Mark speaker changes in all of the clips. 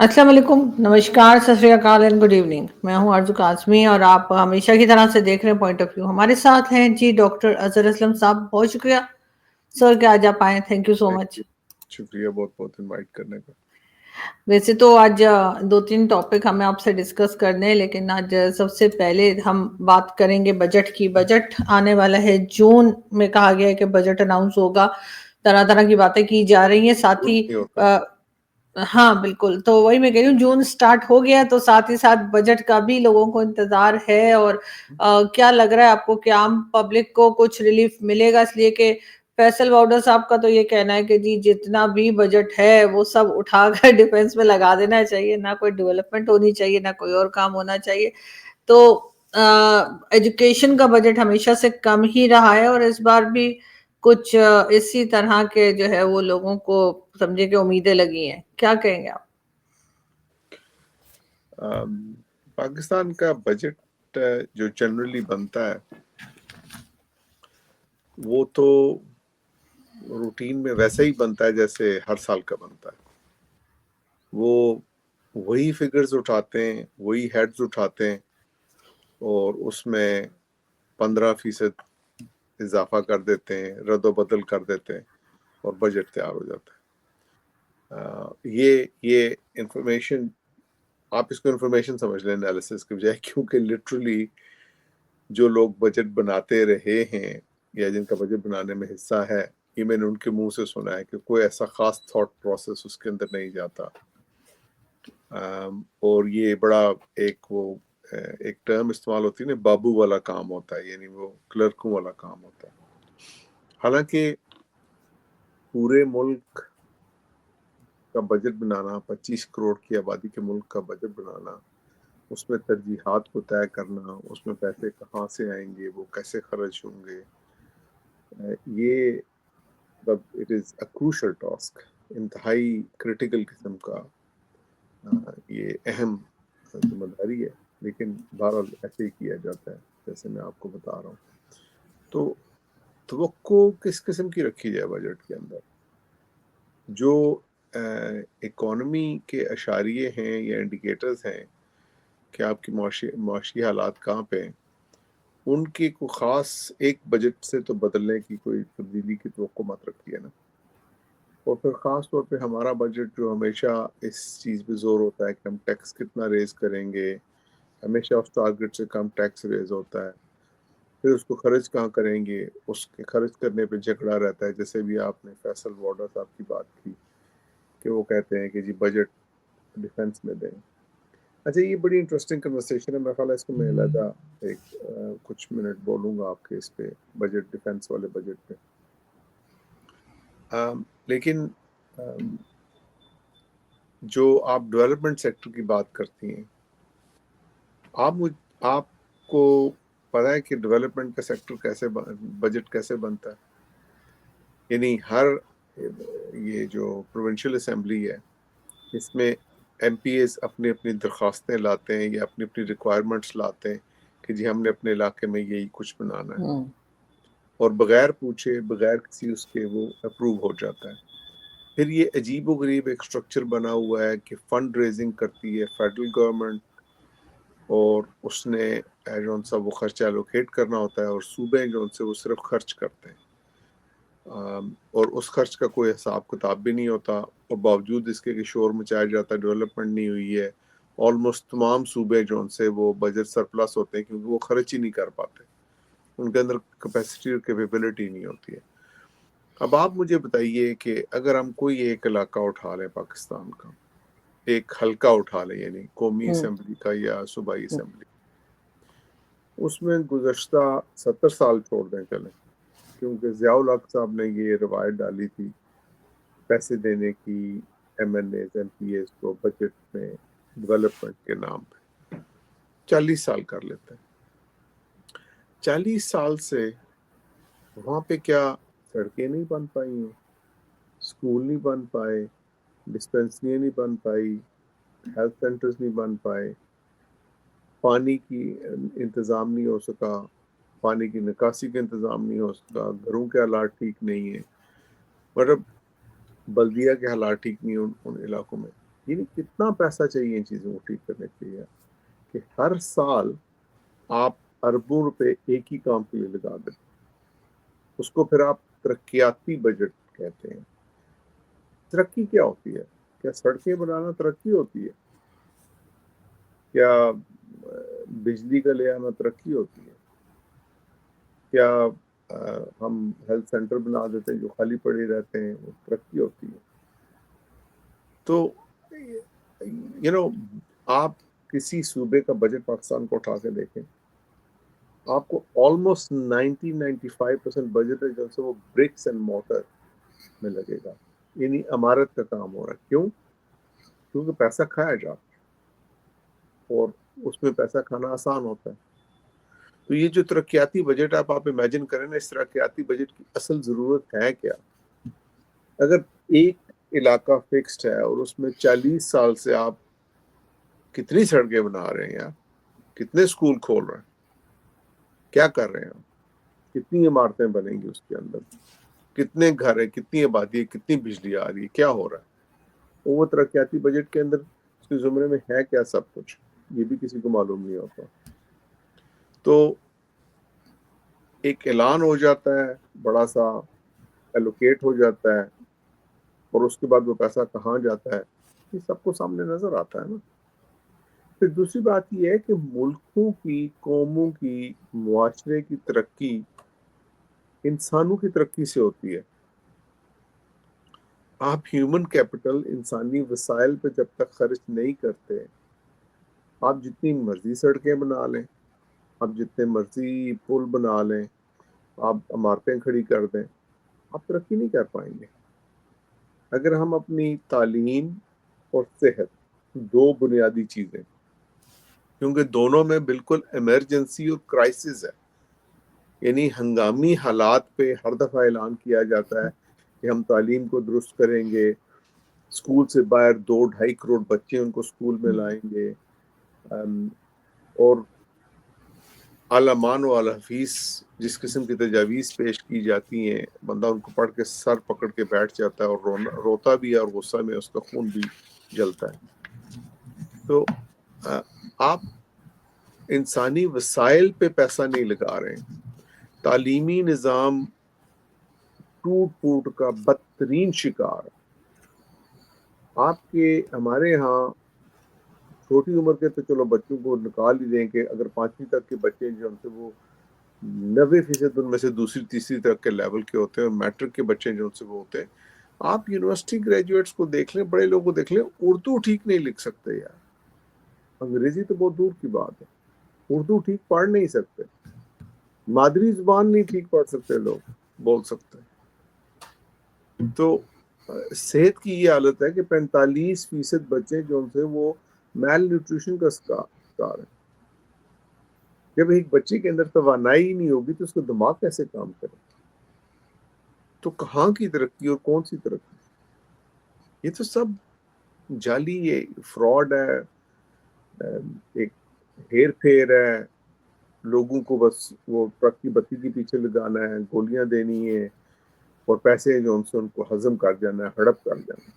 Speaker 1: السلام علیکم، نمشکار، ست شری اکال اینڈ گڈ ایوننگ۔ میں ہوں آرزو قاسمی اور آپ ہمیشہ کی طرح سے دیکھ رہے ہیں پوائنٹ آف ویو۔ ہمارے ساتھ ہیں جی ڈاکٹر اظہر اسلم صاحب، بہت شکریہ سر کہ آج آپ آئے، تھینک یو سو مچ۔
Speaker 2: شکریہ بہت بہت انوائٹ کرنے کا۔
Speaker 1: ویسے تو آج 2-3 ٹاپک ہمیں آپ سے ڈسکس کرنے ہیں، لیکن آج سب سے پہلے ہم بات کریں گے بجٹ کی۔ بجٹ آنے والا ہے، جون میں کہا گیا ہے کہ بجٹ اناؤنس ہوگا، طرح طرح کی باتیں کی جا رہی ہیں، ساتھ ہی ہاں بالکل، تو وہی میں کہہ رہی ہوں، جون سٹارٹ ہو گیا تو ساتھ ہی ساتھ بجٹ کا بھی لوگوں کو انتظار ہے۔ اور کیا لگ رہا ہے آپ کو کہ عام پبلک کو کچھ ریلیف ملے گا؟ اس لیے کہ فیصل واؤڈر صاحب کا تو یہ کہنا ہے کہ جی جتنا بھی بجٹ ہے وہ سب اٹھا کر ڈیفنس میں لگا دینا چاہیے، نہ کوئی ڈیولپمنٹ ہونی چاہیے، نہ کوئی اور کام ہونا چاہیے۔ تو ایجوکیشن کا بجٹ ہمیشہ سے کم ہی رہا ہے، اور اس بار بھی کچھ اسی طرح کے جو ہے وہ لوگوں کو سمجھے کہ امیدیں لگی ہیں۔ کیا کہیں گے آپ؟
Speaker 2: پاکستان کا بجٹ جو جنرلی بنتا ہے وہ تو روٹین میں ویسا ہی بنتا ہے جیسے ہر سال کا بنتا ہے۔ وہ وہی فگرز اٹھاتے ہیں، وہی ہیڈز اٹھاتے ہیں، اور اس میں 15% اضافہ کر دیتے ہیں، رد و بدل کر دیتے ہیں، اور بجٹ تیار ہو جاتا ہے۔ یہ انفارمیشن، آپ اس کو انفارمیشن سمجھ لیں انالیسس کے بجائے، کیونکہ لٹرلی جو لوگ بجٹ بناتے رہے ہیں یا جن کا بجٹ بنانے میں حصہ ہے، یہ میں نے ان کے منہ سے سنا ہے کہ کوئی ایسا خاص تھاٹ پروسیس اس کے اندر نہیں جاتا۔ اور یہ بڑا ایک ٹرم استعمال ہوتی ہے نا، بابو والا کام ہوتا ہے، یعنی وہ کلرکوں والا کام ہوتا ہے۔ حالانکہ پورے ملک کا بجٹ بنانا، 25 کروڑ کی آبادی کے ملک کا بجٹ بنانا، اس میں ترجیحات کو طے کرنا، اس میں پیسے کہاں سے آئیں گے، وہ کیسے خرچ ہوں گے، یہ it is a crucial task, انتہائی کریٹیکل قسم کا یہ اہم ذمہ داری ہے، لیکن بہرحال ایسے ہی کیا جاتا ہے جیسے میں آپ کو بتا رہا ہوں۔ تو توقع کس قسم کی رکھی جائے بجٹ کے اندر؟ جو اکانومی کے اشاریے ہیں یا انڈیکیٹرز ہیں کہ آپ کی معاشی حالات کہاں پہ ہیں، ان کی کوئی خاص ایک بجٹ سے تو بدلنے کی کوئی تبدیلی کی توقع مت رکھیے نا۔ اور پھر خاص طور پہ ہمارا بجٹ جو ہمیشہ اس چیز پہ زور ہوتا ہے کہ ہم ٹیکس کتنا ریز کریں گے، ہمیشہ اس ٹارگٹ سے کم ٹیکس ریز ہوتا ہے، پھر اس کو خرچ کہاں کریں گے، اس کے خرچ کرنے پہ جھگڑا رہتا ہے۔ جیسے بھی آپ نے فیصل واڈر صاحب کی بات کی کہ وہ کہتے ہیں کہ جی بجٹ ڈیفنس میں دیں۔ اچھا، یہ بڑی انٹرسٹنگ کنورسیشن ہے، میرا خیال ہے اس کو میں علیحدہ کچھ منٹ بولوں گا آپ کے اس پہ، بجٹ ڈیفنس والے بجٹ پہ۔ لیکن جو آپ ڈیولپمنٹ سیکٹر کی بات کرتی ہیں، آپ کو پتا ہے کہ ڈیولپمنٹ کا سیکٹر کیسے بجٹ کیسے بنتا ہے؟ یعنی ہر یہ جو پروونشل اسمبلی ہے، اس میں ایم پی ایز اپنی اپنی درخواستیں لاتے ہیں یا اپنی اپنی ریکوائرمنٹس لاتے ہیں کہ جی ہم نے اپنے علاقے میں یہی کچھ بنانا ہے، اور بغیر پوچھے، بغیر کسی اس کے، وہ اپروو ہو جاتا ہے۔ پھر یہ عجیب و غریب ایک سٹرکچر بنا ہوا ہے کہ فنڈ ریزنگ کرتی ہے فیڈرل گورنمنٹ، اور اس نے جو سا وہ خرچہ الوکیٹ کرنا ہوتا ہے، اور صوبے جو سے وہ صرف خرچ کرتے ہیں، اور اس خرچ کا کوئی حساب کتاب بھی نہیں ہوتا، اور باوجود اس کے کہ شور مچایا جاتا ہے ڈیولپمنٹ نہیں ہوئی ہے۔ آلموسٹ تمام صوبے جو سے وہ بجٹ سرپلس ہوتے ہیں کیونکہ وہ خرچ ہی نہیں کر پاتے، ان کے اندر کیپیسٹی اور کیپیبلٹی نہیں ہوتی ہے۔ اب آپ مجھے بتائیے کہ اگر ہم کوئی ایک علاقہ اٹھا لیں پاکستان کا، ایک حلقہ اٹھا لیں، یعنی قومی اسمبلی کا یا صوبائی اسمبلی، اس میں گزشتہ 70 سال چھوڑ دیں چلیں، کیونکہ ضیاء الحق صاحب نے یہ روایت ڈالی تھی پیسے دینے کی MNAs MPAs کو بجٹ میں ڈیولپمنٹ کے نام پہ۔ 40 سال کر لیتے ہیں، 40 سال سے وہاں پہ کیا سڑکیں نہیں بن پائی ہیں، اسکول نہیں بن پائے، ڈسپینسریاں نہیں بن پائی، ہیلتھ سینٹرز نہیں بن پائے، پانی کی انتظام نہیں ہو سکا، پانی کی نکاسی کا انتظام نہیں ہو سکا، گھروں کے حالات ٹھیک نہیں ہیں، مطلب بلدیہ کے حالات ٹھیک نہیں ہیں ان علاقوں میں۔ یعنی کتنا پیسہ چاہیے ان چیزوں کو ٹھیک کرنے کے لیے کہ ہر سال آپ اربوں روپے ایک ہی کام کے لیے لگا دیں. اس کو پھر آپ ترقیاتی بجٹ کہتے ہیں. ترقی کیا ہوتی ہے؟ کیا سڑکیں بنانا ترقی ہوتی ہے؟ کیا بجلی کا لے آنا ترقی ہوتی ہے؟ کیا ہم ہیلتھ سینٹر بنا دیتے ہیں جو خالی پڑے رہتے ہیں وہ ترقی ہوتی ہے؟ تو آپ کسی صوبے کا بجٹ پاکستان کو اٹھا کے دیکھیں, آپ کو آلموسٹ 90-95% بجٹ ہے جو سے وہ برکس اینڈ موٹر میں لگے گا, یعنی عمارت کا کام ہو رہا ہے. کیوں؟ کیونکہ پیسہ کھایا جاتا ہے اور اس میں پیسہ کھانا آسان ہوتا ہے. تو یہ جو ترقیاتی بجٹ آپ امیجن کریں نا, اس ترقیاتی بجٹ کی اصل ضرورت ہے کیا؟ اگر ایک علاقہ فکسڈ ہے اور اس میں 40 سال سے آپ کتنی سڑکیں بنا رہے ہیں یار, کتنے اسکول کھول رہے ہیں, کیا کر رہے ہیں, کتنی عمارتیں بنیں گی اس کے اندر, کتنے گھر ہیں, کتنی آبادی ہے, کتنی بجلی آ رہی ہے, کیا ہو رہا ہے؟ وہ ترقیاتی بجٹ کے اندر اس کے زمرے میں ہے کیا سب کچھ, یہ بھی کسی کو معلوم نہیں ہوتا. تو ایک اعلان ہو جاتا ہے, بڑا سا ایلوکیٹ ہو جاتا ہے, اور اس کے بعد وہ پیسہ کہاں جاتا ہے یہ سب کو سامنے نظر آتا ہے نا. پھر دوسری بات یہ ہے کہ ملکوں کی, قوموں کی, معاشرے کی ترقی انسانوں کی ترقی سے ہوتی ہے. آپ ہیومن کیپٹل, انسانی وسائل پہ جب تک خرچ نہیں کرتے, آپ جتنی مرضی سڑکیں بنا لیں, آپ جتنے مرضی پل بنا لیں, آپ عمارتیں کھڑی کر دیں, آپ ترقی نہیں کر پائیں گے. اگر ہم اپنی تعلیم اور صحت, دو بنیادی چیزیں, کیونکہ دونوں میں بالکل ایمرجنسی اور کرائسس ہے, یعنی ہنگامی حالات پہ ہر دفعہ اعلان کیا جاتا ہے کہ ہم تعلیم کو درست کریں گے, اسکول سے باہر 2-2.5 کروڑ بچے ان کو اسکول میں لائیں گے, اور علمان و الحفیظ جس قسم کی تجاویز پیش کی جاتی ہیں, بندہ ان کو پڑھ کے سر پکڑ کے بیٹھ جاتا ہے, اور روتا بھی ہے, اور غصہ میں اس کا خون بھی جلتا ہے. تو آپ انسانی وسائل پہ پیسہ نہیں لگا رہے ہیں. تعلیمی نظام ٹوٹ پھوٹ کا بدترین شکار. آپ کے ہمارے ہاں چھوٹی عمر کے تو چلو بچوں کو نکال ہی دیں کہ اگر 5ویں تک کے بچے جو ان سے وہ 90% ان میں سے دوسری تیسری تک کے لیول کے ہوتے ہیں, اور میٹرک کے بچے جو ان سے وہ ہوتے ہیں. آپ یونیورسٹی گریجویٹس کو دیکھ لیں, بڑے لوگوں کو دیکھ لیں, اردو ٹھیک نہیں لکھ سکتے یار, انگریزی تو بہت دور کی بات ہے, اردو ٹھیک پڑھ نہیں سکتے, مادری زبان نہیں ٹھیک پڑھ سکتے لوگ, بول سکتے. تو صحت کی یہ حالت ہے کہ 45% بچے جو ان سے وہ میل نیوٹریشن کا شکار ہے. جب ایک بچے کے اندر توانائی نہیں ہوگی تو اس کا دماغ کیسے کام کرے؟ تو کہاں کی ترقی اور کون سی ترقی؟ یہ تو سب جعلی, یہ فراڈ ہے, ایک ہیر پھیر ہے, لوگوں کو بس وہ ٹرک کی بتی کے پیچھے لگانا ہے, گولیاں دینی ہے, اور پیسے جو ان سے ان کو ہضم کر جانا ہے, ہڑپ کر جانا ہے.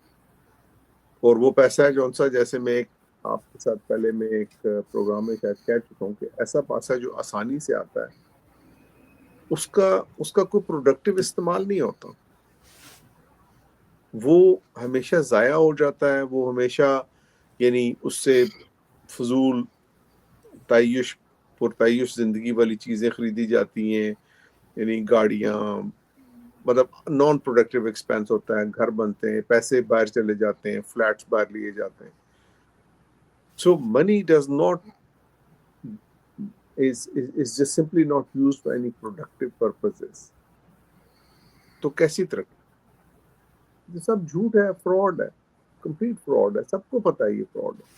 Speaker 2: اور وہ پیسہ ہے جو ان سا, جیسے میں ایک آپ کے ساتھ پہلے میں ایک پروگرام میں شاید کہہ چکا ہوں کہ ایسا پیسہ جو آسانی سے آتا ہے اس کا کوئی پروڈکٹیو استعمال نہیں ہوتا, وہ ہمیشہ ضائع ہو جاتا ہے. وہ ہمیشہ یعنی اس سے فضول تعیش پرتعیش زندگی والی چیزیں خریدی جاتی ہیں, یعنی گاڑیاں, مطلب نان پروڈکٹیو ایکسپینس ہوتا ہے, گھر بنتے ہیں, پیسے باہر چلے جاتے ہیں, فلیٹس باہر لیے جاتے ہیں. So money does not is just simply not used for any productive purposes. تو کیسی ترقی؟ یہ سب جھوٹ ہے, فراڈ ہے, کمپلیٹ فراڈ ہے, سب کو پتہ ہے یہ فراڈ ہے.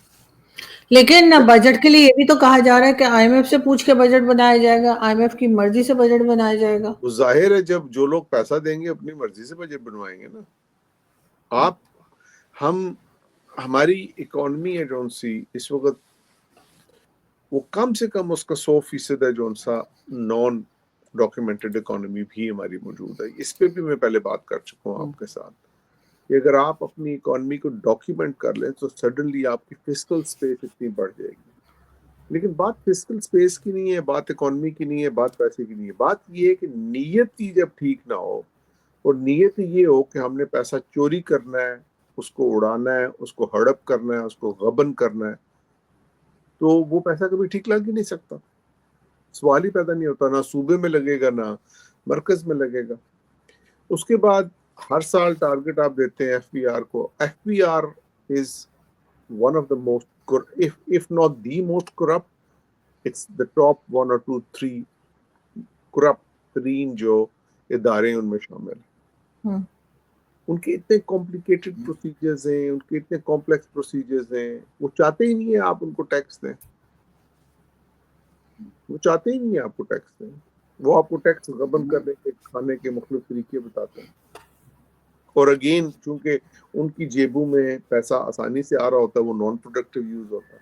Speaker 1: لیکن بجٹ کے لیے یہ بھی تو کہا جا رہا ہے کہ آئی ایم ایف سے پوچھ کے بجٹ بنایا جائے گا, آئی ایم ایف کی مرضی سے بجٹ بنایا جائے گا.
Speaker 2: وہ ظاہر ہے جب جو لوگ پیسہ دیں گے اپنی مرضی سے بجٹ بنوائیں گے نا. آپ ہماری اکانومی ہے جون سی اس وقت, وہ کم سے کم اس کا 100% ہے جون سا نان ڈاکیومنٹڈ اکانومی بھی ہماری موجود ہے. اس پہ بھی میں پہلے بات کر چکا ہوں آپ کے ساتھ. کہ اگر آپ اپنی اکانومی کو ڈاکیومنٹ کر لیں تو سڈنلی آپ کی فسکل اسپیس اتنی بڑھ جائے گی. لیکن بات فسکل اسپیس کی نہیں ہے, بات اکانومی کی نہیں ہے, بات پیسے کی نہیں ہے. بات یہ ہے کہ نیت ہی جب ٹھیک نہ ہو, اور نیت یہ ہو کہ ہم نے پیسہ چوری کرنا ہے, اس کو اڑانا ہے, اس کو ہڑپ کرنا ہے, اس کو غبن کرنا ہے, تو وہ پیسہ کبھی ٹھیک لگ ہی نہیں سکتا. سوال ہی پیدا نہیں ہوتا, نہ صوبے میں لگے گا نہ مرکز میں لگے گا. اس کے بعد ہر سال ٹارگٹ آپ دیتے ہیں ایف پی آر کو. F P R is one of the most, if not the most corrupt, it's the top 1 or 2 3 corrupt ترین جو ادارے ان میں شامل ہیں. ان کے اتنے کمپلیکیٹڈ پروسیجرز ہیں, ان کے اتنے کمپلیکس پروسیجرز ہیں, وہ چاہتے ہی نہیں ہیں آپ ان کو ٹیکس دیں, وہ چاہتے ہی نہیں ہیں آپ کو ٹیکس دیں. وہ آپ کو ٹیکس غبن کرنے کے, کھانے کے مختلف طریقے بتاتے ہیں. اور اگین چونکہ ان کی جیبوں میں پیسہ آسانی سے آ رہا ہوتا ہے, وہ نان پروڈکٹیو یوز ہوتا ہے.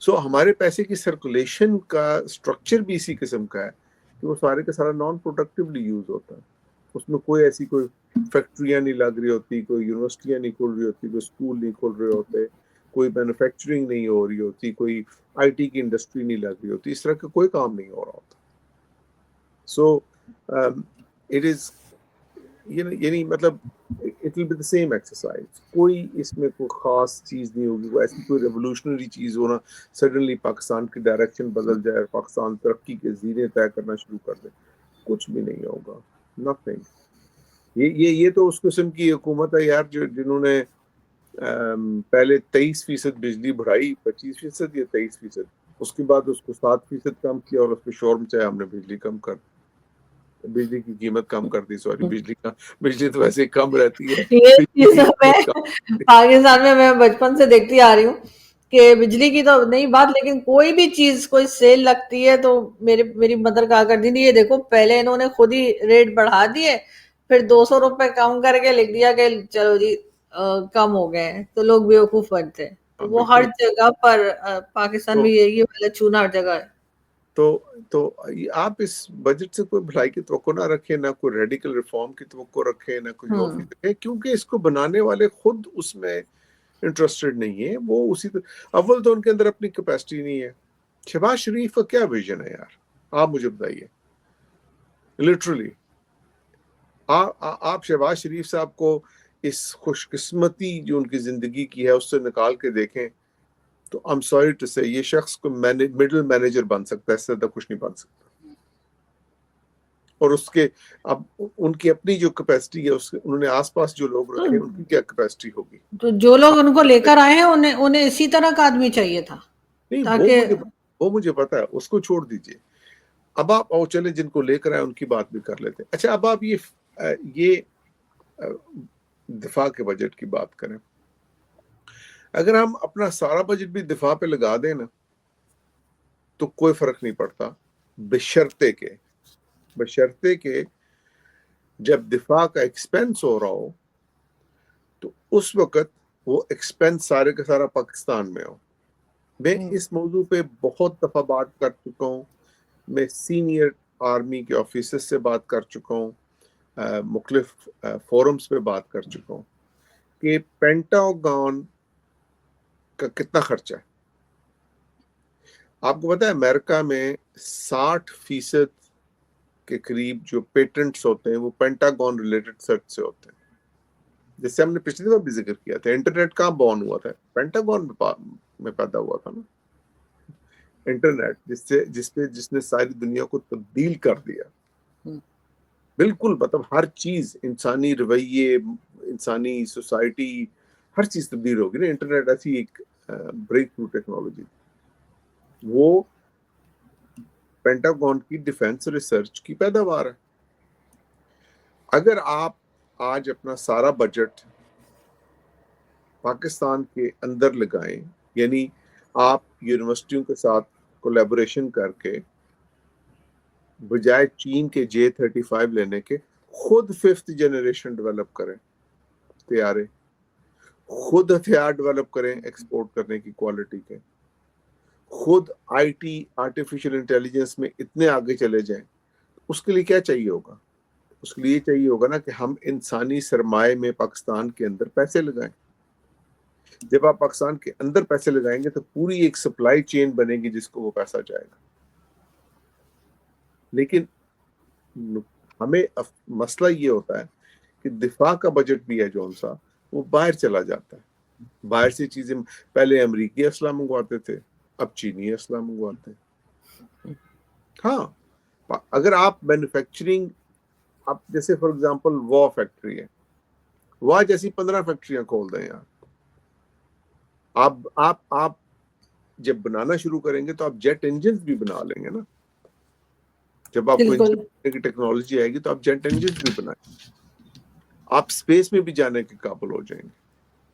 Speaker 2: سو ہمارے پیسے کی سرکولیشن کا اسٹرکچر بھی اسی قسم کا ہے کہ وہ سارے کا سارا نان پروڈکٹیولی یوز ہوتا ہے. اس میں کوئی ایسی کوئی فیکٹریاں نہیں لگ رہی ہوتی, کوئی یونیورسٹیاں نہیں کھل رہی ہوتی, کوئی اسکول نہیں کھل رہے ہوتے, کوئی مینوفیکچرنگ نہیں ہو رہی ہوتی, کوئی آئی ٹی کی انڈسٹری نہیں لگ رہی ہوتی. اس طرح کا کوئی کام نہیں ہو رہا ہوتا. سو اٹ از یعنی مطلب it will be the same exercise. کوئی اس میں کوئی خاص چیز نہیں ہوگی, وہ ایسی کوئی ریولوشنری چیز ہونا سڈنلی پاکستان کی ڈائریکشن بدل جائے اور پاکستان ترقی کے زینے طے کرنا شروع کر دے. کچھ بھی نہیں ہوگا, nothing. یہ تو اس قسم کی حکومت ہے یار جنہوں نے پہلے 23% بجلی بڑھائی, 25% یا 23%, اس کے بعد اس کو 7% کم کیا اور اس پہ شور مچایا ہم نے بجلی کم کر, بجلی کی قیمت کم کر دی. سوری, بجلی تو ویسے کم رہتی ہے.
Speaker 1: یہ چیز پاکستان میں بچپن سے دیکھتی آ رہی ہوں کہ بجلی کی تو نہیں بات, لیکن کوئی بھی چیز کوئی سیل لگتی ہے تو میری مدر کہا کرتی تھی, یہ دیکھو پہلے انہوں نے خود ہی ریٹ بڑھا دیے, پھر 200 روپے کم کر کے لکھ دیا کہ چلو جی کم ہو گئے ہیں, تو لوگ بیوقوف بنتے. تو وہ ہر جگہ پر پاکستان میں یہ والا چونا ہر جگہ ہے.
Speaker 2: تو آپ اس بجٹ سے کوئی بھلائی کی توقع نہ رکھیں, نہ کوئی ریڈیکل ریفارم کی توقع رکھیں, نہ کوئی اور چیز رکھیں, کیونکہ اس کو بنانے والے خود اس میں انٹرسٹڈ نہیں ہیں. وہ اسی اول تو ان کے اندر اپنی کیپیسٹی نہیں ہے. شہباز شریف کا کیا ویژن ہے یار, آپ مجھے بتائیے. لٹرلی آپ شہباز شریف صاحب کو اس خوش قسمتی جو ان کی زندگی کی ہے اس سے نکال کے دیکھیں تو I'm sorry to say یہ شخص کو مڈل مینیجر بن سکتا ہے, اس سے زیادہ کچھ نہیں بن سکتا. اور اس کے اب ان کی اپنی جو کیپیسٹی ہے, انہوں نے آس پاس جو لوگ رکھے ان کی کیا کیپیسٹی ہوگی.
Speaker 1: تو جو لوگ ان کو لے کر آئے ہیں انہیں اسی طرح کا آدمی چاہیے تھا.
Speaker 2: نہیں, وہ مجھے پتا ہے, اس کو چھوڑ دیجئے. اب آپ چلے جن کو لے کر آئے ان کی بات بھی کر لیتے ہیں. اچھا, اب آپ یہ دفاع کے بجٹ کی بات کریں. اگر ہم اپنا سارا بجٹ بھی دفاع پہ لگا دیں نا تو کوئی فرق نہیں پڑتا, بشرطے کہ جب دفاع کا ایکسپینس ہو رہا ہو تو اس وقت وہ ایکسپینس سارے کا سارا پاکستان میں ہو. میں اس موضوع پہ بہت دفعہ بات کر چکا ہوں, میں سینئر آرمی کے آفیسر سے بات کر چکا ہوں, مختلف فورمز پہ بات کر چکا ہوں کہ پینٹاگون کا کتنا خرچہ ہے. آپ کو پتا ہے امریکہ میں 60% کے قریب جو پیٹنٹس ہوتے ہیں وہ پینٹاگون ریلیٹڈ سرچ سے ہوتے ہیں. جس سے ہم نے پچھلی دفعہ بھی ذکر کیا تھا, انٹرنیٹ کہاں بورن ہوا تھا, پینٹاگون میں پیدا ہوا تھا نا. انٹرنیٹ جس نے ساری دنیا کو تبدیل کر دیا, بالکل, مطلب ہر چیز, انسانی رویے, انسانی سوسائٹی, ہر چیز تبدیل ہوگی نا. انٹرنیٹ ایسی ایک بریک تھرو ٹیکنالوجی, وہ پینٹاگون کی ڈیفینس ریسرچ کی پیداوار ہے. اگر آپ آج اپنا سارا بجٹ پاکستان کے اندر لگائیں, یعنی آپ یونیورسٹیوں کے ساتھ کولیبوریشن کر کے بجائے چین کے J-35 لینے کے خود 5th جنریشن ڈیولپ کریں, تیارے خود ہتھیار ڈیولپ کریں ایکسپورٹ کرنے کی کوالٹی کے, خود آئی ٹی آرٹیفیشل انٹیلیجنس میں اتنے آگے چلے جائیں, اس کے لیے کیا چاہیے ہوگا. اس کے لیے چاہیے ہوگا نا کہ ہم انسانی سرمایہ میں پاکستان کے اندر پیسے لگائیں. جب آپ پاکستان کے اندر پیسے لگائیں گے تو پوری ایک سپلائی چین بنے گی جس کو وہ پیسہ جائے گا. لیکن ہمیں مسئلہ یہ ہوتا ہے کہ دفاع کا بجٹ بھی ہے جون سا وہ باہر چلا جاتا ہے. باہر سے چیزیں پہلے امریکی اسلحہ منگواتے تھے, اب چینی اسلحہ منگواتے ہیں. ہاں اگر آپ مینوفیکچرنگ, آپ جیسے فار ایگزامپل وا فیکٹری ہے, وا جیسی 15 فیکٹریاں کھول دیں یار. آپ جب بنانا شروع کریں گے تو آپ جیٹ انجنز بھی بنا لیں گے نا. جب آپ کو انجن بنانے کی ٹیکنالوجی آئے گی تو آپ جیٹ انجنز بھی بنائیں گے. آپ اسپیس میں بھی جانے کے قابل ہو جائیں گے.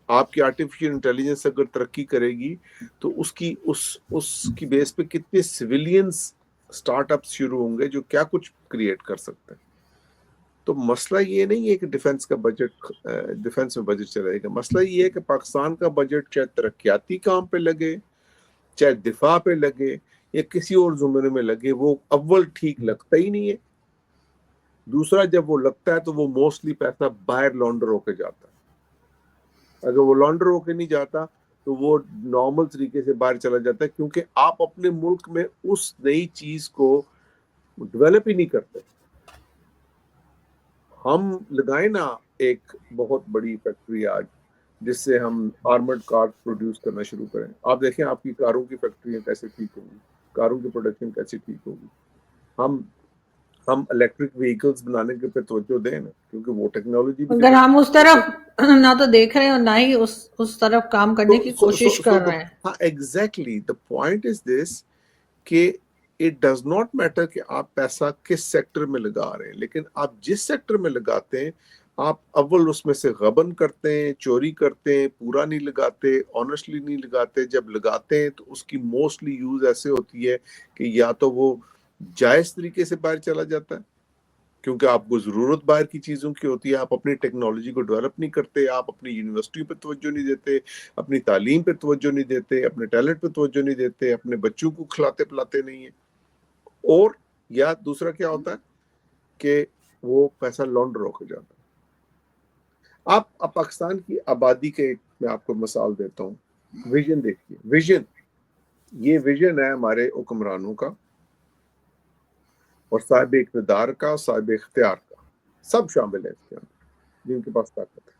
Speaker 2: آپ کی آرٹیفیشل انٹیلیجنس اگر ترقی کرے گی تو اس کی بیس پہ کتنے سویلینز اسٹارٹ اپ شروع ہوں گے جو کیا کچھ کریٹ کر سکتے ہیں. تو مسئلہ یہ نہیں ہے کہ ڈیفنس کا بجٹ, ڈیفنس میں بجٹ چلے گا. مسئلہ یہ ہے کہ پاکستان کا بجٹ چاہے ترقیاتی کام پہ لگے, چاہے دفاع پہ لگے یا کسی اور زمرے میں لگے, وہ اول ٹھیک لگتا ہی نہیں ہے. دوسرا جب وہ لگتا ہے تو وہ موسٹلی پیسہ باہر لانڈر ہو کے جاتا ہے. اگر وہ لانڈر ہو کے نہیں جاتا تو وہ نارمل طریقے سے باہر چلا جاتا ہے, کیونکہ آپ اپنے ملک میں اس نئی چیز کو ڈیولپ ہی نہیں کرتے. ہم لگائیں نا ایک بہت بڑی فیکٹری آج جس سے ہم آرمرڈ کار پروڈیوس کرنا شروع کریں, آپ دیکھیں آپ کی کاروں کی فیکٹریاں کیسے ٹھیک ہوں گی, کاروں کی پروڈکشن کیسے ٹھیک ہوگی. ہم الیکٹرک وہیکلز بنانے کے پہ توجہ دیں نا, کیونکہ وہ ٹیکنالوجی بھی
Speaker 1: اگر ہم اس طرف نہ تو دیکھ رہے ہیں اور نہ ہی اس طرف کام کرنے کی کوشش کر رہے ہیں.
Speaker 2: ہاں ایگزیکٹلی, دا پوائنٹ از دس کہ اٹ ڈز ناٹ میٹر کہ آپ پیسہ کس سیکٹر میں لگا رہے ہیں, لیکن آپ جس سیکٹر میں لگاتے ہیں آپ اول اس میں سے غبن کرتے ہیں, چوری کرتے ہیں, پورا نہیں لگاتے, آنیسٹلی نہیں لگاتے. جب لگاتے ہیں تو اس کی موسٹلی یوز ایسے ہوتی ہے کہ یا تو وہ جائز طریقے سے باہر چلا جاتا ہے کیونکہ آپ کو ضرورت باہر کی چیزوں کی ہوتی ہے, آپ اپنی ٹیکنالوجی کو ڈیولپ نہیں کرتے, آپ اپنی یونیورسٹیوں پہ توجہ نہیں دیتے, اپنی تعلیم پہ توجہ نہیں دیتے, اپنے ٹیلنٹ پہ توجہ نہیں دیتے, اپنے بچوں کو کھلاتے پلاتے نہیں ہیں. اور یا دوسرا کیا ہوتا ہے کہ وہ پیسہ لانڈر ہو کے جاتا ہے. آپ پاکستان کی آبادی کے میں آپ کو مثال دیتا ہوں. ویژن دیکھیے, ویژن, یہ ویژن ہے ہمارے حکمرانوں کا اور صاحب اقتدار کا, صاحب اختیار کا, سب شامل ہے اس کے اندر جن کے پاس طاقت ہے.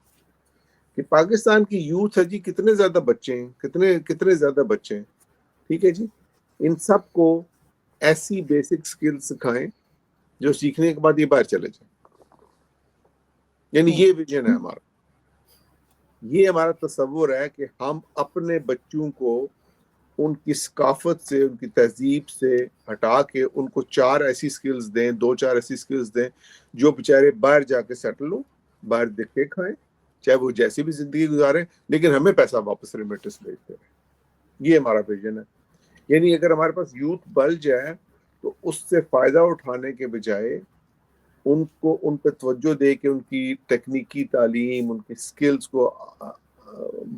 Speaker 2: کہ پاکستان کی یوتھ ہے جی, کتنے زیادہ بچے ہیں, کتنے زیادہ بچے ہیں, ٹھیک ہے جی, ان سب کو ایسی بیسک سکل سکھائیں جو سیکھنے کے بعد یہ باہر چلے جائیں. یعنی یہ ویژن ہے ہمارا, یہ ہمارا تصور ہے کہ ہم اپنے بچوں کو ان کی ثقافت سے, ان کی تہذیب سے ہٹا کے ان کو 4 ایسی سکلز دیں, 2-4 ایسی سکلز دیں جو بیچارے باہر جا کے سیٹل ہوں, باہر دیکھ کے کھائیں, چاہے وہ جیسی بھی زندگی گزاریں, لیکن ہمیں پیسہ واپس ریمیٹنس بھیجتے رہیں. یہ ہمارا ویژن ہے. یعنی اگر ہمارے پاس یوتھ بل جائے تو اس سے فائدہ اٹھانے کے بجائے ان پہ توجہ دے کے ان کی تکنیکی تعلیم, ان کی سکلز کو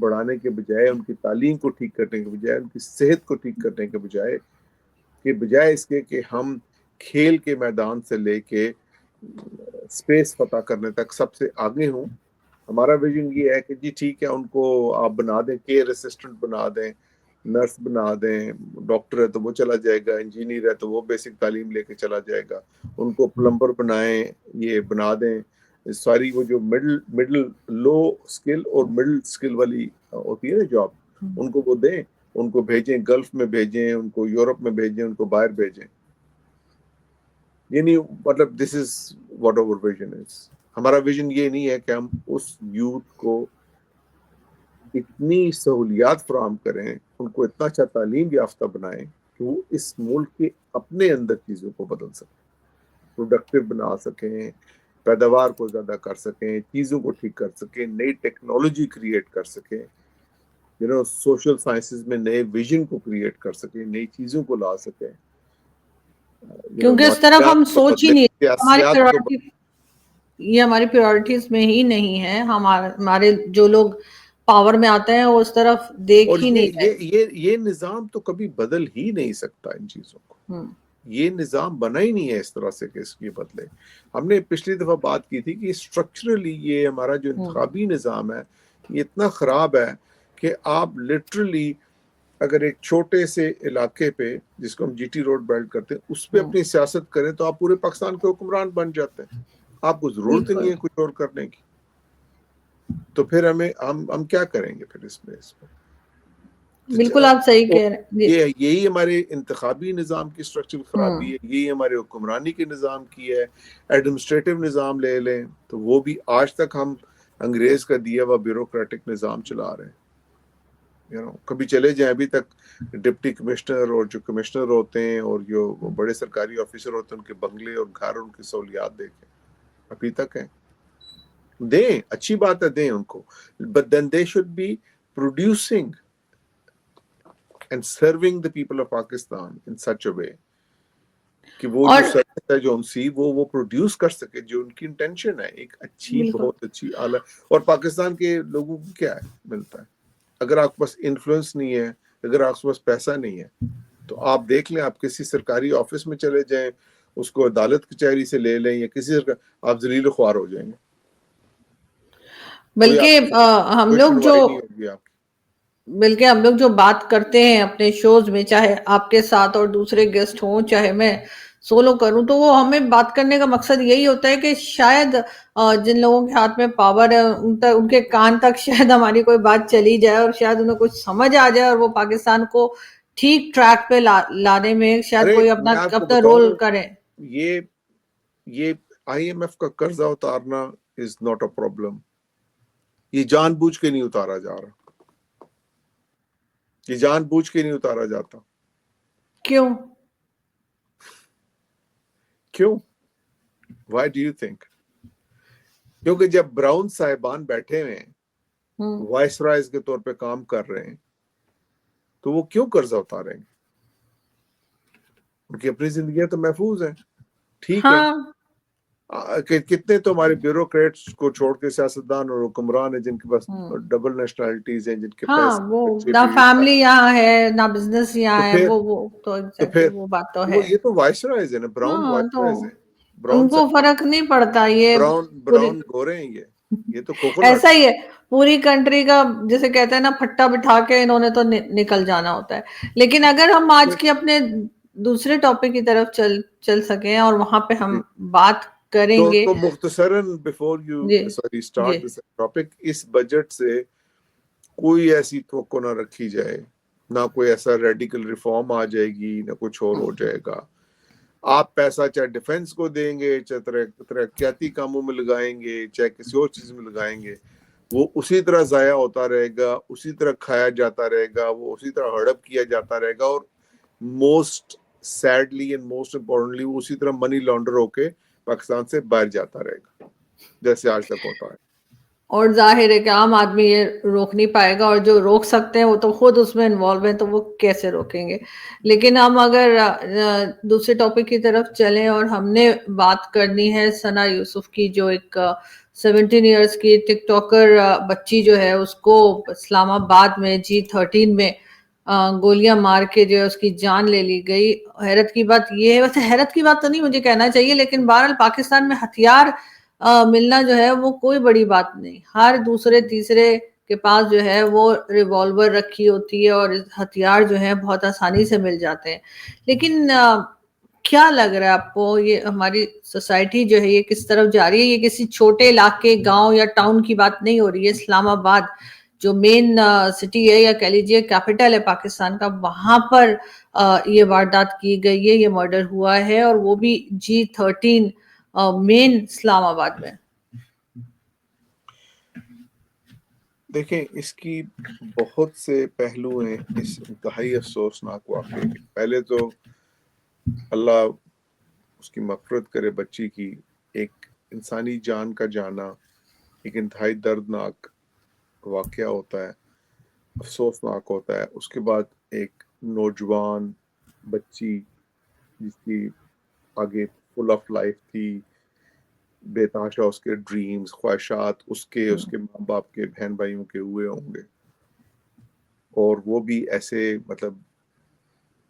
Speaker 2: بڑھانے کے بجائے, ان کی تعلیم کو ٹھیک کرنے کے بجائے, ان کی صحت کو ٹھیک کرنے کے بجائے اس کے کہ ہم کھیل کے میدان سے لے کے اسپیس فتح کرنے تک سب سے آگے ہوں. ہمارا ویژن یہ ہے کہ جی ٹھیک ہے, ان کو آپ بنا دیں, کیئر اسسٹنٹ بنا دیں, نرس بنا دیں, ڈاکٹر ہے تو وہ چلا جائے گا, انجینئر ہے تو وہ بیسک تعلیم لے کے چلا جائے گا, ان کو پلمبر بنائیں, یہ بنا دیں. ساری وہ جو مڈل لو سکل اور مڈل سکل والی ہوتی ہے نا جاب, ان کو وہ دیں, ان کو بھیجیں, گلف میں بھیجیں, ان کو یورپ میں بھیجیں, ان کو باہر بھیجیں. یعنی مطلب دس is what our vision is. ہمارا ویژن یہ نہیں ہے کہ ہم اس یوتھ کو اتنی سہولیات فراہم کریں, ان کو اتنا اچھا تعلیم یافتہ بنائیں کہ وہ اس ملک کے اپنے اندر چیزوں کو بدل سکیں, پروڈکٹیو بنا سکیں, پیداوار کو زیادہ کر سکیں, چیزوں کو ٹھیک کر سکیں, نئی ٹیکنالوجی کریٹ کر سکیں, سوشل سائنسز میں نئے ویژن کو کریٹ کر سکیں, نئی چیزوں کو لا سکیں.
Speaker 1: کیونکہ اس طرف ہم سوچ ہی نہیں, یہ ہماری پریورٹیز میں ہی نہیں ہے. ہمارے جو لوگ پاور میں آتے ہیں وہ اس طرف دیکھ ہی نہیں رہے.
Speaker 2: یہ نظام تو کبھی بدل ہی نہیں سکتا ان چیزوں کو. یہ نظام بنا ہی نہیں ہے اس طرح سے کہ اس کے بدلے. ہم نے پچھلی دفعہ بات کی تھی کہ اسٹرکچرلی یہ ہمارا جو انتخابی نظام ہے یہ اتنا خراب ہے کہ آپ لٹرلی اگر ایک چھوٹے سے علاقے پہ جس کو ہم جی ٹی روڈ بیلٹ کرتے ہیں اس پہ اپنی سیاست کریں تو آپ پورے پاکستان کے حکمران بن جاتے ہیں. آپ کو ضرورت ہی نہیں ہے کچھ اور کرنے کی. تو پھر ہم کیا کریں گے پھر اس میں
Speaker 1: بالکل آپ صحیح کہہ رہے ہیں.
Speaker 2: یہی ہمارے انتخابی نظام کی اسٹرکچرل خرابی ہے, یہی ہمارے حکمرانی کے نظام کی ہے. ایڈمنسٹریٹو نظام لے لیں تو وہ بھی آج تک ہم انگریز کا دیا ہوا بیوروکریٹک نظام چلا رہے ہیں. کبھی چلے جائیں ابھی تک ڈپٹی کمشنر اور جو کمشنر ہوتے ہیں اور جو بڑے سرکاری آفیسر ہوتے ہیں ان کے بنگلے اور گھر ان کی سہولیات دیکھیں ابھی تک ہیں. دیں, اچھی بات ہے, دیں ان کو, but then they should be producing and serving the people of Pakistan in such a way کہ وہ جو سروس ہے جو ان سی وہ پروڈیوس کر سکے جو ان کی انٹینشن ہے ایک اچھی بہت اچھی اعلیٰ. اور پاکستان کے لوگوں کو کیا ہے ملتا ہے اگر آپ کے پاس انفلوئنس نہیں ہے, اگر آپ کے پاس پیسہ نہیں ہے تو آپ دیکھ لیں, آپ کسی سرکاری آفس میں چلے جائیں, اس کو عدالت کچہری سے لے لیں یا کسی آپ ذلیل و خوار ہو جائیں گے.
Speaker 1: بلکہ ہم لوگ جو بات کرتے ہیں اپنے شوز میں, چاہے آپ کے ساتھ اور دوسرے گیسٹ ہوں, چاہے میں سولو کروں, تو وہ ہمیں بات کرنے کا مقصد یہی ہوتا ہے کہ شاید جن لوگوں کے ہاتھ میں پاور ہے ان کے کان تک شاید ہماری کوئی بات چلی جائے اور شاید انہیں کچھ سمجھ آ جائے اور وہ پاکستان کو ٹھیک ٹریک پہ لانے میں شاید کوئی اپنا رول کرے.
Speaker 2: یہ آئی ایم ایف کا قرضہ اتارنا از ناٹ اے پرابلم. یہ جان بوجھ کے نہیں اتارا جا رہا, یہ جان بوجھ کے نہیں اتارا جاتا.
Speaker 1: کیوں؟
Speaker 2: Why do you think? کیونکہ جب براؤن صاحبان بیٹھے ہوئے ہیں وائس رائز کے طور پہ کام کر رہے ہیں تو وہ کیوں قرضہ اتاریں گے؟ ان کی اپنی زندگیاں تو محفوظ ہیں, ٹھیک ہے. کتنے تو ہمارے بیوروکریٹس کو چھوڑ کے سیاستدان اور حکمران ہیں جن کے پاس ڈبل نیشنلٹیز ہیں, جن کے پاس
Speaker 1: وہ نہ فیملی یہاں ہے نہ بزنس یہاں ہے, وہ بات تو ہے.
Speaker 2: یہ تو وائس رائز ہے نا, براؤن وائس رائز ہے,
Speaker 1: ان کو فرق نہیں پڑتا. یہ
Speaker 2: براؤن گورے ہیں, یہ تو
Speaker 1: ایسا ہی ہے پوری کنٹری کا جیسے کہتے ہیں نا پھٹا بٹھا کے انہوں نے تو نکل جانا ہوتا ہے. لیکن اگر ہم آج کے اپنے دوسرے ٹاپک کی طرف چل سکیں اور وہاں پہ ہم بات کریں گے
Speaker 2: تو مختصراً before you start this topic, اس بجٹ سے کوئی ایسی توقع نہ رکھی جائے, نہ کوئی ایسا ریڈیکل ریفارم آ جائے گی, نہ کچھ اور ہو جائے گا. آپ پیسہ چاہے ڈیفنس کو دیں گے, چاہے ترقیاتی کاموں میں لگائیں گے, چاہے کسی اور چیز میں لگائیں گے, وہ اسی طرح ضائع ہوتا رہے گا, اسی طرح کھایا جاتا رہے گا, وہ اسی طرح ہڑپ کیا جاتا رہے گا, اور most sadly and most importantly وہ اسی طرح منی لانڈر ہو کے پاکستان سے باہر جاتا رہے گا جیسے آج تک ہوتا ہے.
Speaker 1: اور ظاہر ہے کہ عام آدمی یہ روک نہیں پائے گا, اور جو روک سکتے ہیں وہ تو خود اس میں انوالو ہیں, تو وہ کیسے روکیں گے. لیکن ہم اگر دوسرے ٹاپک کی طرف چلیں, اور ہم نے بات کرنی ہے ثنا یوسف کی, جو ایک 17 ایئرس کی ٹک ٹاکر بچی جو ہے, اس کو اسلام آباد میں G13 میں گولیاں مار کے جو ہے اس کی جان لے لی گئی. حیرت کی بات یہ ہے, ویسے حیرت کی بات تو نہیں مجھے کہنا چاہیے, لیکن بہرحال پاکستان میں ہتھیار ملنا جو ہے وہ کوئی بڑی بات نہیں. ہر دوسرے تیسرے کے پاس جو ہے وہ ریوالور رکھی ہوتی ہے, اور ہتھیار جو ہے بہت آسانی سے مل جاتے ہیں. لیکن کیا لگ رہا ہے آپ کو, یہ ہماری سوسائٹی جو ہے یہ کس طرف جا رہی ہے؟ یہ کسی چھوٹے علاقے گاؤں یا ٹاؤن کی بات نہیں ہو رہی ہے. اسلام آباد جو مین سٹی ہے, یا کہہ لیجیے کیپٹل ہے پاکستان کا, وہاں پر یہ واردات کی گئی ہے, یہ مرڈر ہوا ہے, اور وہ بھی G13 مین اسلام آباد میں.
Speaker 2: دیکھیں اس کی بہت سے پہلو ہیں اس انتہائی افسوسناک واقعے کے. پہلے تو اللہ اس کی مغفرت کرے بچی کی, ایک انسانی جان کا جانا ایک انتہائی دردناک واقعہ ہوتا ہے, افسوسناک ہوتا ہے. اس کے بعد ایک نوجوان بچی جس کی آگے فل آف لائف تھی, بے تحاشا اس کے ڈریمز, خواہشات اس کے ماں باپ کے, بہن بھائیوں کے ہوئے ہوں گے, اور وہ بھی ایسے مطلب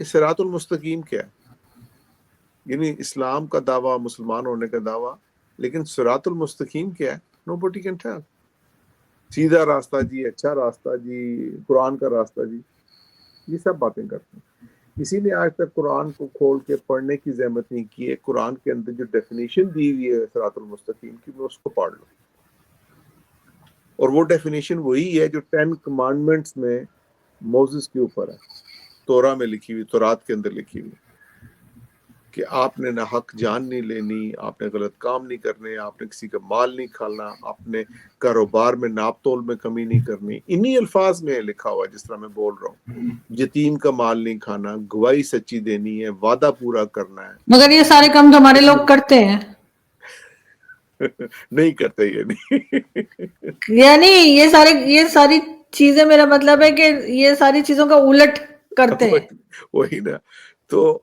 Speaker 2: کہ صراط المستقیم کیا ہے. یعنی اسلام کا دعویٰ، مسلمان ہونے کا دعویٰ، لیکن صراط المستقیم کیا ہے؟ nobody can tell. سیدھا راستہ جی، اچھا راستہ جی، قرآن کا راستہ جی، یہ سب باتیں کرتے ہیں. کسی نے آج تک قرآن کو کھول کے پڑھنے کی زحمت نہیں کی ہے. قرآن کے اندر جو ڈیفینیشن دی ہوئی ہے صراط المستقیم کی، وہ اس کو پڑھ لو. اور وہ ڈیفینیشن وہی ہے جو 10 کمانڈمنٹس میں موزس کے اوپر ہے، تورا میں لکھی ہوئی، تورات کے اندر لکھی ہوئی، کہ آپ نے نہ حق جان نہیں لینی، آپ نے غلط کام نہیں کرنے، آپ نے کسی کا مال نہیں کھانا، آپ نے کاروبار میں ناپ تول میں کمی نہیں کرنی. انہی الفاظ میں لکھا ہوا ہے جس طرح میں بول رہا ہوں. یتیم کا مال نہیں کھانا، گواہی سچی دینی ہے، وعدہ پورا کرنا ہے.
Speaker 1: مگر یہ سارے کام تو ہمارے لوگ کرتے ہیں.
Speaker 2: نہیں کرتے یہ نہیں.
Speaker 1: یعنی یہ ساری چیزیں، میرا مطلب ہے کہ یہ ساری چیزوں کا الٹ کرتے ہیں.
Speaker 2: وہی نا. تو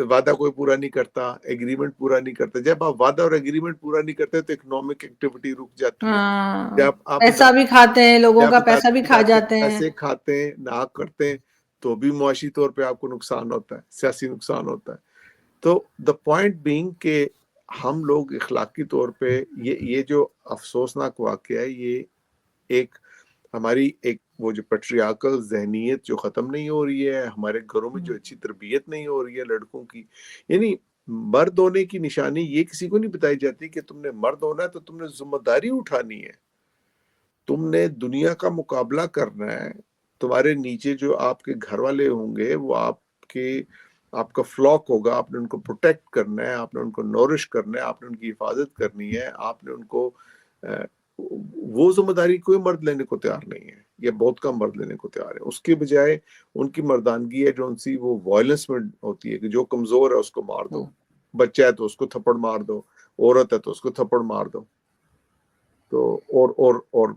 Speaker 2: وعدہ کوئی پورا نہیں کرتا، ایگریمنٹ پورا نہیں کرتا. جب آپ وعدہ اور ایگریمنٹ پورا نہیں کرتے تو اکنامک ایکٹیویٹی رک جاتی ہے. جب آپ
Speaker 1: پیسہ بھی کھاتے ہیں، لوگوں کا پیسہ بھی کھا جاتے ہیں،
Speaker 2: پیسے کھاتے ہیں، ناحق کرتے ہیں، تو بھی معاشی طور پہ آپ کو نقصان ہوتا ہے، سیاسی نقصان ہوتا ہے. تو دا پوائنٹ بینگ کہ ہم لوگ اخلاقی طور پہ یہ جو افسوسناک واقعہ ہے، یہ ایک ہماری ایک وہ جو پیٹریارکل ذہنیت جو ختم نہیں ہو رہی ہے، ہمارے گھروں میں جو اچھی تربیت نہیں ہو رہی ہے لڑکوں کی. یعنی مرد ہونے کی نشانی یہ کسی کو نہیں بتائی جاتی کہ تم نے مرد ہونا ہے تو تم نے ذمہ داری اٹھانی ہے، تم نے دنیا کا مقابلہ کرنا ہے. تمہارے نیچے جو آپ کے گھر والے ہوں گے وہ آپ کا فلاک ہوگا، آپ نے ان کو پروٹیکٹ کرنا ہے، آپ نے ان کو نورش کرنا ہے، آپ نے ان کی حفاظت کرنی ہے، آپ نے ان کو وہ ذمہ داری کوئی مرد لینے کو تیار نہیں ہے، یا بہت کم مرد لینے کو تیار ہے. اس کے بجائے ان کی مردانگی ہے جو ان سی وہ وائلنس میں ہوتی ہے کہ جو کمزور ہے اس کو مار دو، بچہ ہے تو اس کو تھپڑ مار دو، عورت ہے تو اس کو تھپڑ مار دو. تو اور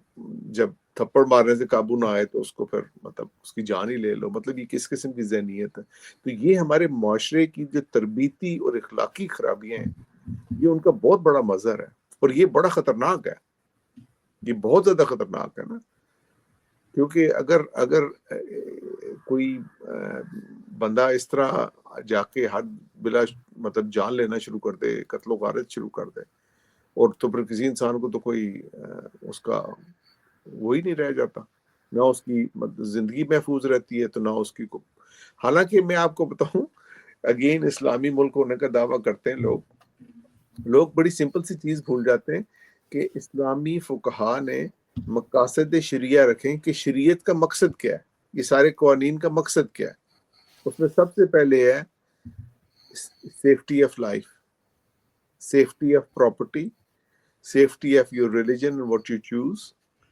Speaker 2: جب تھپڑ مارنے سے قابو نہ آئے تو اس کو پھر مطلب اس کی جان ہی لے لو. مطلب یہ کس قسم کی ذہنیت ہے؟ تو یہ ہمارے معاشرے کی جو تربیتی اور اخلاقی خرابیاں ہیں، یہ ان کا بہت بڑا مظہر ہے. اور یہ بڑا خطرناک ہے، یہ بہت زیادہ خطرناک ہے نا. کیونکہ اگر کوئی بندہ اس طرح جا کے حد بلا مطلب جان لینا شروع کر دے، قتل و غارت شروع کر دے، اور تو پھر کسی انسان کو تو کوئی اس کا وہی نہیں رہ جاتا، نہ اس کی زندگی محفوظ رہتی ہے تو نہ اس کی کو. حالانکہ میں آپ کو بتاؤں، اگین اسلامی ملک ہونے کا دعویٰ کرتے ہیں لوگ بڑی سمپل سی چیز بھول جاتے ہیں کہ اسلامی فقہا نے مقاصد شریعہ رکھیں کہ شریعت کا مقصد کیا ہے، یہ سارے قوانین کا مقصد کیا ہے. اس میں سب سے پہلے ہے safety of life, safety of property, safety of your religion and what you choose,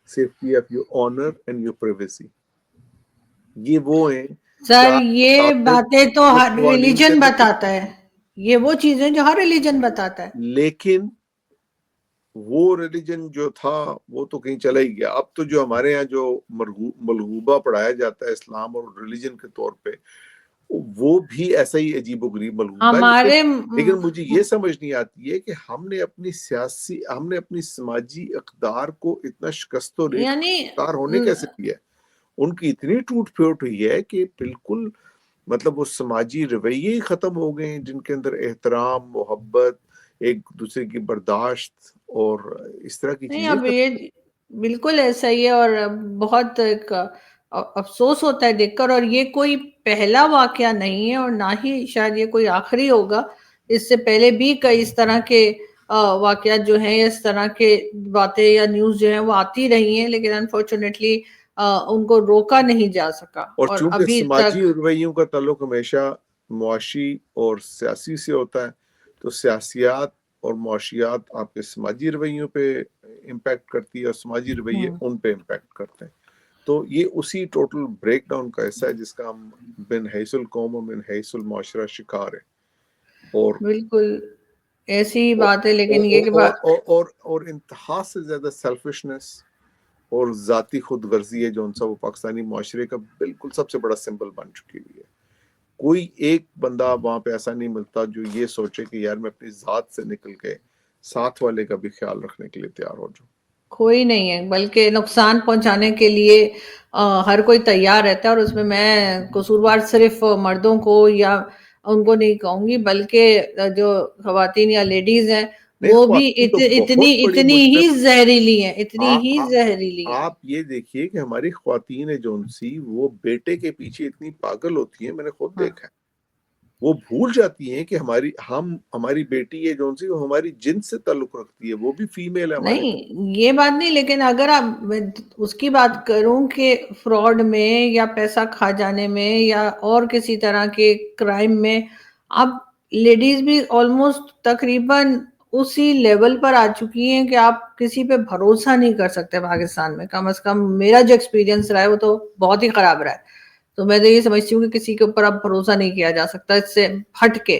Speaker 2: safety of your honour and your privacy. یہ وہ ہیں
Speaker 1: سر یہ باتیں تو ہر ریلیجن بتاتا ہے، یہ وہ چیزیں جو ہر ریلیجن بتاتا ہے.
Speaker 2: لیکن وہ ریلیجن جو تھا وہ تو کہیں چلا ہی گیا. اب تو جو ہمارے ہاں جو ملغوبہ پڑھایا جاتا ہے اسلام اور ریلیجن کے طور پہ، وہ بھی ایسا ہی عجیب و غریب ملغوبہ ہے. لیکن مجھے یہ سمجھ نہیں آتی ہے کہ ہم نے اپنی سماجی اقدار کو اتنا شکست و ریختار ہونے کیسے دیا ہے. ان کی اتنی ٹوٹ پھوٹ ہوئی ہے کہ بالکل مطلب وہ سماجی رویے ہی ختم ہو گئے ہیں جن کے اندر احترام، محبت، ایک دوسرے کی برداشت اور اس طرح کی چیزیں.
Speaker 1: اب یہ بالکل ایسا ہی ہے، اور بہت ایک افسوس ہوتا ہے دیکھ کر. اور یہ کوئی پہلا واقعہ نہیں ہے اور نہ ہی شاید یہ کوئی آخری ہوگا. اس سے پہلے بھی کئی اس طرح کے واقعات جو ہیں، اس طرح کے باتیں یا نیوز جو ہیں وہ آتی رہی ہیں، لیکن انفارچونیٹلی ان کو روکا نہیں جا سکا.
Speaker 2: اور چونکہ سماجی رویوں کا تعلق ہمیشہ معاشی اور سیاسی سے ہوتا ہے، تو سیاسیات اور معاشیات آپ کے سماجی رویوں پہ امپیکٹ کرتی ہے اور سماجی رویے ان پہ امپیکٹ کرتے ہیں. تو یہ اسی ٹوٹل بریک ڈاؤن کا حصہ ہے جس کا ہم من حیث القوم و من حیث المعاشرہ شکار ہیں. اور
Speaker 1: بالکل ایسی بات ہے، لیکن یہ کہ
Speaker 2: اور انتہا سے زیادہ سیلفشنس اور ذاتی خود غرضی ہے جو ان سب پاکستانی معاشرے کا بالکل سب سے بڑا سمبل بن چکی ہوئی ہے. کوئی ایک بندہ وہاں پہ ایسا نہیں ملتا جو یہ سوچے کہ یار میں اپنی ذات سے نکل کے ساتھ والے کا بھی خیال رکھنے کے لیے تیار ہو جاؤں.
Speaker 1: کوئی نہیں ہے، بلکہ نقصان پہنچانے کے لیے ہر کوئی تیار رہتا ہے، اور اس میں میں قصوروار صرف مردوں کو یا ان کو نہیں کہوں گی، بلکہ جو خواتین یا لیڈیز ہیں
Speaker 2: نہیں،
Speaker 1: وہ بھی
Speaker 2: خواتین تو بہت بڑی
Speaker 1: اتنی ہی
Speaker 2: مجرم
Speaker 1: زہریلی ہیں، اتنی ہی
Speaker 2: آپ
Speaker 1: زہریلی ہیں.
Speaker 2: آپ یہ دیکھیے کہ ہماری خواتین جو سی وہ بیٹے کے پیچھے اتنی پاگل ہوتی ہیں، میں نے خود
Speaker 1: ہاں.
Speaker 2: دیکھا ہے. وہ بھول جاتی ہیں کہ ہماری بیٹی ہے جو سی وہ ہماری جنس سے تعلق رکھتی ہے، وہ بھی فیمیل ہے ہماری طرح.
Speaker 1: نہیں یہ بات نہیں، لیکن اگر آپ اس کی بات کروں کہ فراڈ میں یا پیسہ کھا جانے میں یا اور کسی طرح کے کرائم میں، اب لیڈیز بھی آلموسٹ تقریباً اسی لیول پر آ چکی ہیں کہ آپ کسی پہ بھروسہ نہیں کر سکتے پاکستان میں. کم از کم میرا جو ایکسپیرینس رہا ہے وہ تو بہت ہی خراب رہا ہے. تو میں تو یہ سمجھتی ہوں کہ کسی کے اوپر اب بھروسہ نہیں کیا جا سکتا اس سے ہٹ کے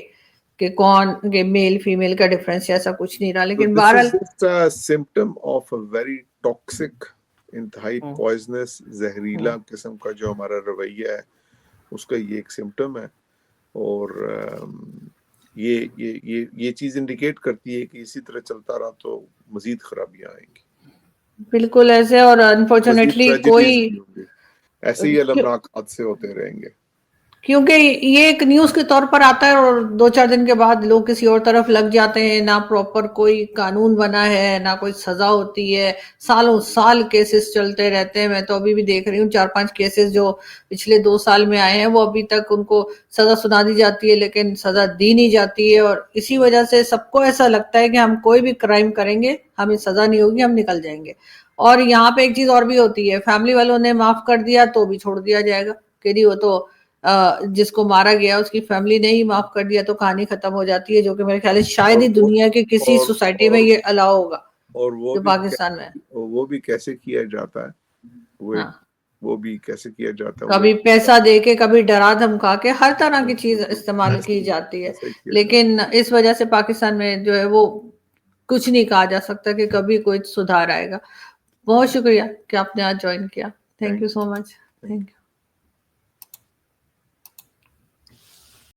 Speaker 1: کہ کون کہ میل فیمیل کا ڈفرنس ایسا کچھ نہیں رہا.
Speaker 2: So
Speaker 1: لیکن
Speaker 2: this
Speaker 1: بہرحال
Speaker 2: is just a symptom of a very toxic, انتہائی پوائزنس، زہریلا قسم کا جو ہمارا رویہ ہے اس کا یہ ایک سمٹم ہے. اور یہ چیز انڈیکیٹ کرتی ہے کہ اسی طرح چلتا رہا تو مزید خرابیاں آئیں گی،
Speaker 1: بالکل ایسے. اور
Speaker 2: مزید
Speaker 1: انفارچونیٹلی
Speaker 2: ٹریجڈیز
Speaker 1: کوئی،
Speaker 2: بھی ہوں گی، ایسے ہی المناک حادثے ہوتے رہیں گے.
Speaker 1: کیونکہ یہ ایک نیوز کے طور پر آتا ہے اور 2-4 دن کے بعد لوگ کسی اور طرف لگ جاتے ہیں. نہ پراپر کوئی قانون بنا ہے، نہ کوئی سزا ہوتی ہے، سالوں سال کیسز چلتے رہتے ہیں. میں تو ابھی بھی دیکھ رہی ہوں 4-5 کیسز جو پچھلے 2 سال میں آئے ہیں، وہ ابھی تک ان کو سزا سنا دی جاتی ہے لیکن سزا دی نہیں جاتی ہے. اور اسی وجہ سے سب کو ایسا لگتا ہے کہ ہم کوئی بھی کرائم کریں گے ہمیں سزا نہیں ہوگی، ہم نکل جائیں گے. اور یہاں پہ ایک چیز اور بھی ہوتی ہے، فیملی والوں نے معاف کر دیا تو بھی چھوڑ دیا جائے گا کہ نہیں وہ تو جس کو مارا گیا اس کی فیملی نے ہی معاف کر دیا تو کہانی ختم ہو جاتی ہے، جو کہ میرے خیال ہے شاید ہی دنیا کے کسی سوسائٹی میں یہ الاؤ ہوگا
Speaker 2: اور
Speaker 1: جو پاکستان میں.
Speaker 2: وہ بھی کیسے کیا جاتا ہے،
Speaker 1: ہاں،
Speaker 2: وہ بھی کیسے کیا جاتا ہے، وہ
Speaker 1: کبھی پیسہ دے کے، کبھی ڈرا دھمکا کے، ہر طرح کی چیز
Speaker 2: بالکل
Speaker 1: استعمال کی جاتی ہے.
Speaker 2: ایسا ہی کیا جاتا
Speaker 1: لیکن اس وجہ سے پاکستان میں جو ہے وہ کچھ نہیں کہا جا سکتا کہ کبھی کوئی سدھار آئے گا. بہت شکریہ کہ آپ نے آج جوائن کیا. تھینک یو سو مچ.
Speaker 2: ہے.
Speaker 1: Thank you.